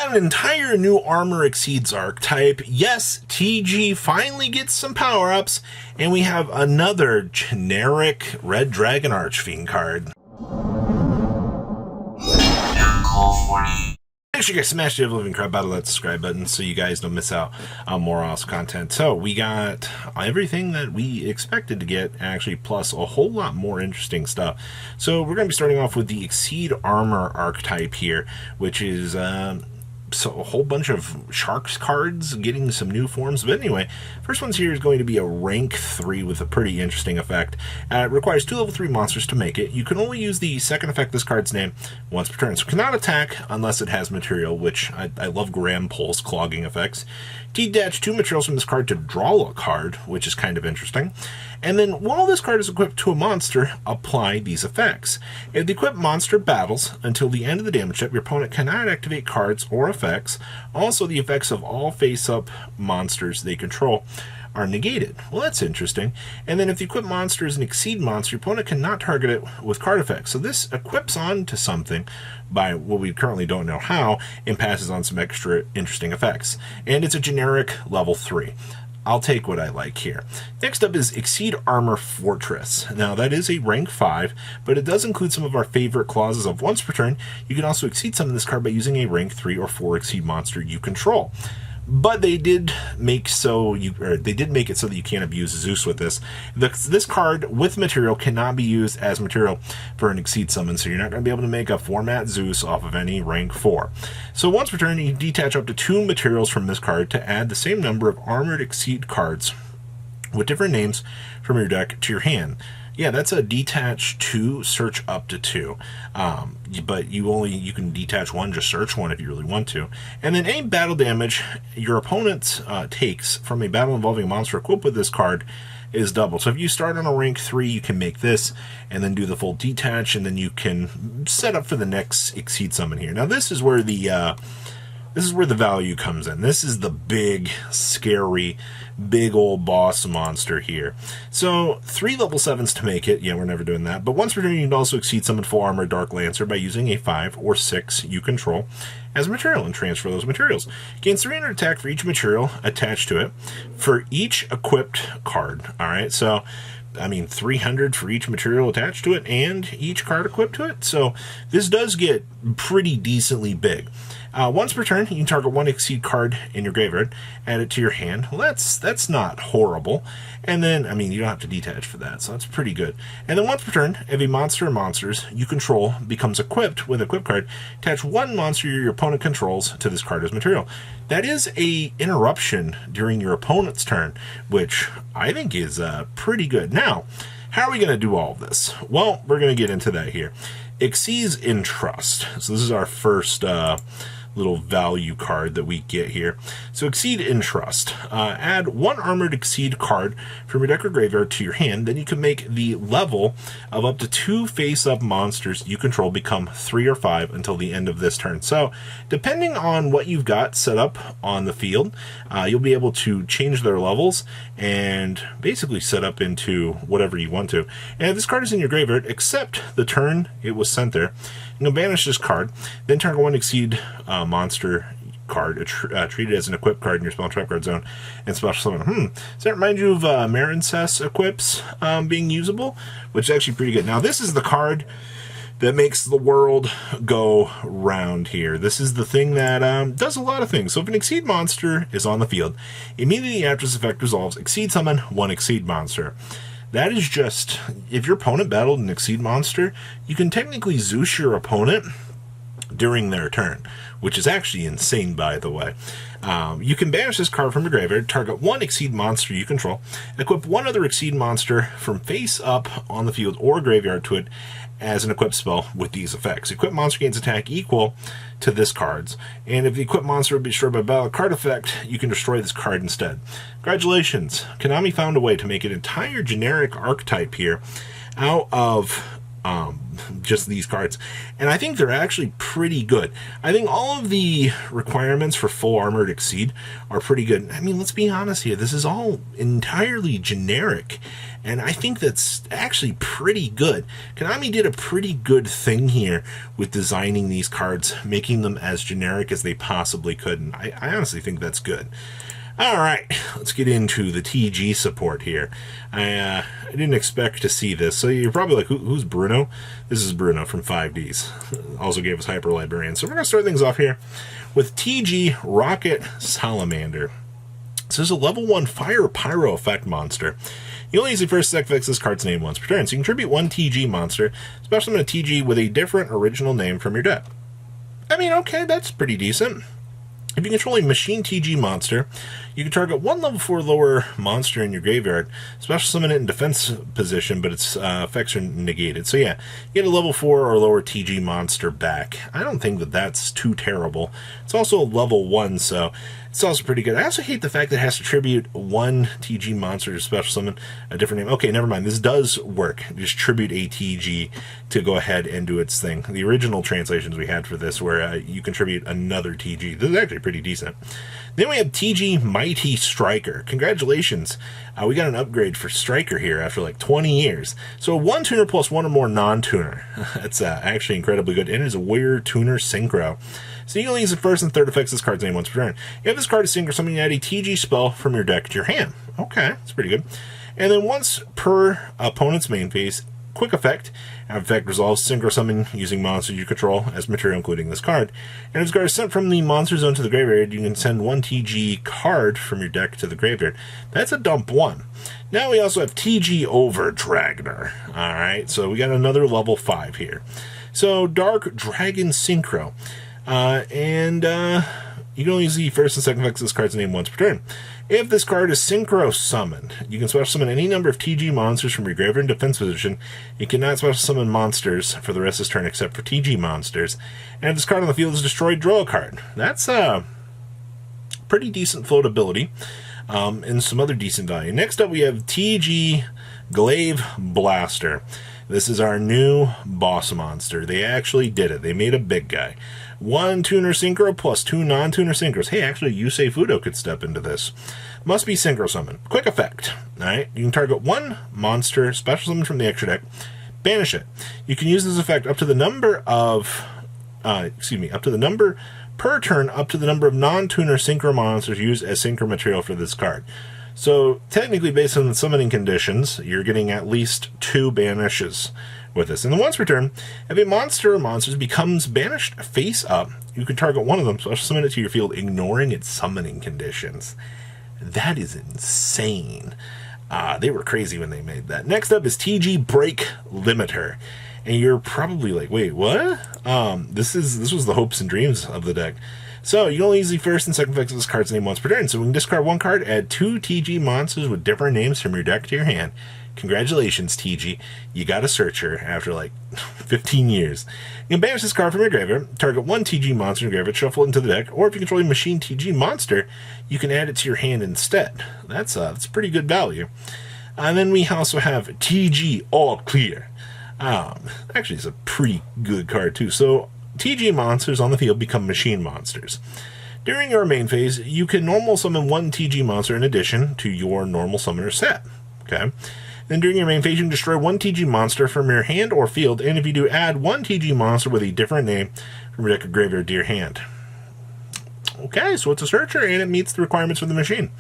got an entire new Armor Exceeds archetype. Yes, TG finally gets some power-ups, and we have another generic Red Dragon Archfiend card. Make sure you guys smash the living crap out of that subscribe button so you guys don't miss out on more awesome content. So we got everything that we expected to get, actually, plus a whole lot more interesting stuff. So we're going to be starting off with the Exceed Armor archetype here, which is so a whole bunch of Sharks cards getting some new forms. But anyway, first one's here is going to be a rank 3 with a pretty interesting effect. It requires 2 level 3 monsters to make it. You can only use the second effect this card's name once per turn, so cannot attack unless it has material, which I love Gram Pulse clogging effects. Detach 2 materials from this card to draw a card, which is kind of interesting. And then while this card is equipped to a monster, apply these effects. If the equipped monster battles until the end of the damage step, your opponent cannot activate cards or effects. Also, the effects of all face-up monsters they control are negated. Well, that's interesting. And then if the equipped monster is an Exceed monster, your opponent cannot target it with card effects. So this equips on to something by what we currently don't know how, and passes on some extra interesting effects. And it's a generic level 3. I'll take what I like here. Next up is Exceed Armor Fortress. Now that is a rank 5, but it does include some of our favorite clauses of once per turn. You can also exceed some of this card by using a rank 3 or 4 Exceed monster you control. But they did make it so that you can't abuse Zeus with this. This card with material cannot be used as material for an Exceed summon, so you're not going to be able to make a format Zeus off of any rank 4. So once per turn, you detach up to 2 materials from this card to add the same number of armored Exceed cards with different names from your deck to your hand. Yeah, that's a detach 2, search up to 2. But you can detach 1, just search 1 if you really want to. And then any battle damage your opponent takes from a battle involving a monster equipped with this card is doubled. So if you start on a rank 3, you can make this and then do the full detach, and then you can set up for the next Exceed summon here. Now this is where the value comes in. This is the big, scary, big old boss monster here. So 3 level 7s to make it. Yeah, we're never doing that. But once per turn, you can also Exceed summon full armor Dark Lancer by using a 5 or 6 you control as material and transfer those materials. Gains 300 attack for each material attached to it for each equipped card. All right, so I mean 300 for each material attached to it and each card equipped to it. So this does get pretty decently big. Once per turn, you can target 1 Exceed card in your graveyard, add it to your hand. Well, that's not horrible. And then, I mean, you don't have to detach for that, so that's pretty good. And then once per turn, if a monster or monsters you control becomes equipped with an equipped card, attach 1 monster your opponent controls to this card as material. That is a interruption during your opponent's turn, which I think is pretty good. Now, how are we going to do all of this? Well, we're going to get into that here. Exceeds in Trust. So this is our first little value card that we get here. So Exceed in Trust. Add 1 armored Exceed card from your deck or graveyard to your hand. Then you can make the level of up to 2 face-up monsters you control become 3 or 5 until the end of this turn. So depending on what you've got set up on the field, you'll be able to change their levels and basically set up into whatever you want to. And if this card is in your graveyard, except the turn it was sent there, you can banish this card, then target 1 Exceed monster card, treat it as an equipped card in your spell trap card zone, and special summon. Does that remind you of Marincess equips being usable? Which is actually pretty good. Now, this is the card that makes the world go round here. This is the thing that does a lot of things. So if an Exceed monster is on the field, immediately after this effect resolves, Exceed summon 1 Exceed monster. That is just, if your opponent battled an Exceed monster, you can technically Zeus your opponent during their turn, which is actually insane, by the way. You can banish this card from your graveyard, target 1 Exceed monster you control, equip 1 other Exceed monster from face up on the field or graveyard to it as an equipped spell with these effects. Equipped monster gains attack equal to this card's, and if the equipped monster would be destroyed by battle card effect, you can destroy this card instead. Congratulations, Konami found a way to make an entire generic archetype here out of just these cards, and I think they're actually pretty good. I think all of the requirements for full armored Exceed are pretty good. I mean, let's be honest here, this is all entirely generic, and I think that's actually pretty good. Konami did a pretty good thing here with designing these cards, making them as generic as they possibly could, and I honestly think that's good. Alright, let's get into the TG support here. I didn't expect to see this, so you're probably like, who's Bruno? This is Bruno from 5Ds. Also gave us Hyper Librarian. So we're going to start things off here with TG Rocket Salamander. So this is a level 1 Fire Pyro effect monster. You only use the first effects this card's name once per turn, so you contribute 1 TG monster, special summon a TG with a different original name from your deck. I mean, okay, that's pretty decent. If you control a machine TG monster, you can target 1 level 4 lower monster in your graveyard, special summon it in defense position, but its effects are negated. So yeah, you get a level 4 or lower TG monster back. I don't think that that's too terrible. It's also a level 1, so it's also pretty good. I also hate the fact that it has to tribute 1 TG monster to special summon a different name. Okay, never mind. This does work. Just tribute a TG to go ahead and do its thing. The original translations we had for this where you contribute another TG. This is actually pretty decent. Then we have TG Mighty Striker. Congratulations. We got an upgrade for Striker here after like 20 years. So 1 tuner plus 1 or more non-tuner. That's actually incredibly good. And it is a Warrior Tuner Synchro. So you can only use the first and third effects of this card's name once per turn. You have this card to Synchro something, you add a TG spell from your deck to your hand. Okay, that's pretty good. And then once per opponent's main phase, quick effect. Effect resolves Synchro summon using monsters you control as material, including this card. And if this card is sent from the monster zone to the graveyard, you can send 1 TG card from your deck to the graveyard. That's a dump 1. Now we also have TG Overdragner. Alright, so we got another level 5 here. So Dark Dragon Synchro. You can only use the first and second effects of this card's name once per turn. If this card is Synchro summoned, you can special summon any number of TG monsters from your graveyard in defense position. You cannot special summon monsters for the rest of this turn except for TG monsters. And if this card on the field is destroyed, draw a card. That's pretty decent floatability, and some other decent value. Next up we have TG Glaive Blaster. This is our new boss monster. They actually did it. They made a big guy. 1 tuner synchro plus 2 non-tuner synchros. Hey, actually, Yusei Fudo could step into this. Must be synchro summon. Quick effect. Alright, you can target 1 monster, special summon from the extra deck, banish it. You can use this effect up to the number of, up to the number per turn, up to the number of non-tuner synchro monsters used as synchro material for this card. So, technically, based on the summoning conditions, you're getting at least 2 banishes with this. And then once per turn, if a monster or monsters becomes banished face up, you can target 1 of them, special summon it to your field, ignoring its summoning conditions. That is insane. They were crazy when they made that. Next up is TG Break Limiter. And you're probably like, wait, what? This was the hopes and dreams of the deck. So, you only use the first and second effects of this card's name once per turn. So we can discard 1 card, add 2 TG monsters with different names from your deck to your hand. Congratulations, TG. You got a searcher after like 15 years. You can banish this card from your graveyard, target 1 TG monster in your graveyard, shuffle it into the deck, or if you control a machine TG monster, you can add it to your hand instead. That's pretty good value. And then we also have TG All Clear. Actually, it's a pretty good card too. So, TG monsters on the field become machine monsters. During your main phase, you can normal summon 1 TG monster in addition to your normal summoner set. Okay. Then during your main phase, you can destroy 1 TG monster from your hand or field, and if you do, add 1 TG monster with a different name from your deck or graveyard to your hand. Okay, so it's a searcher, and it meets the requirements for the machine.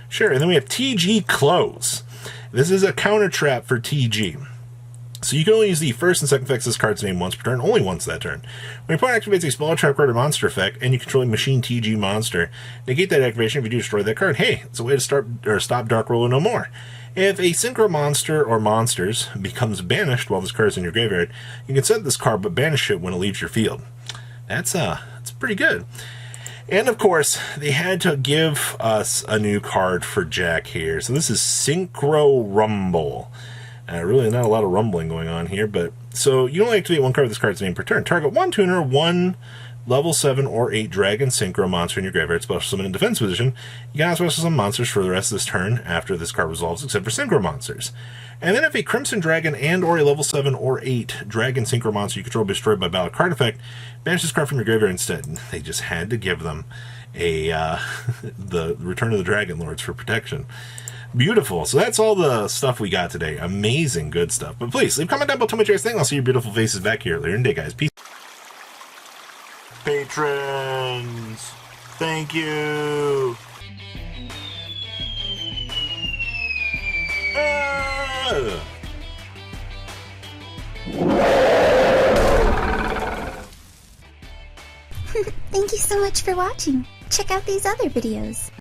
Sure, and then we have TG Close. This is a counter trap for TG. So you can only use the first and second effects of this card's name once per turn, only once that turn. When your opponent activates a spell, trap card, or monster effect, and you control a machine TG monster, negate that activation if you do destroy that card. Hey, it's a way to stop Dark Roller no more. If a synchro monster or monsters becomes banished while this card is in your graveyard, you can set this card but banish it when it leaves your field. That's pretty good. And of course, they had to give us a new card for Jack here. So this is Synchro Rumble. Really not a lot of rumbling going on here, but so you only activate 1 card with this card's name per turn. Target 1 tuner, 1 level 7 or 8 Dragon Synchro monster in your graveyard, special summon in defense position. You cannot special summon monsters for the rest of this turn after this card resolves, except for Synchro monsters. And then if a Crimson Dragon and or a level 7 or 8 Dragon Synchro monster you control be destroyed by battle card effect, banish this card from your graveyard instead. They just had to give them a the Return of the Dragon Lords for protection. Beautiful. So that's all the stuff we got today. Amazing good stuff. But please, leave a comment down below, tell me what you guys think. I'll see your beautiful faces back here later in the day, guys. Peace. Patrons, thank you. Thank you so much for watching. Check out these other videos.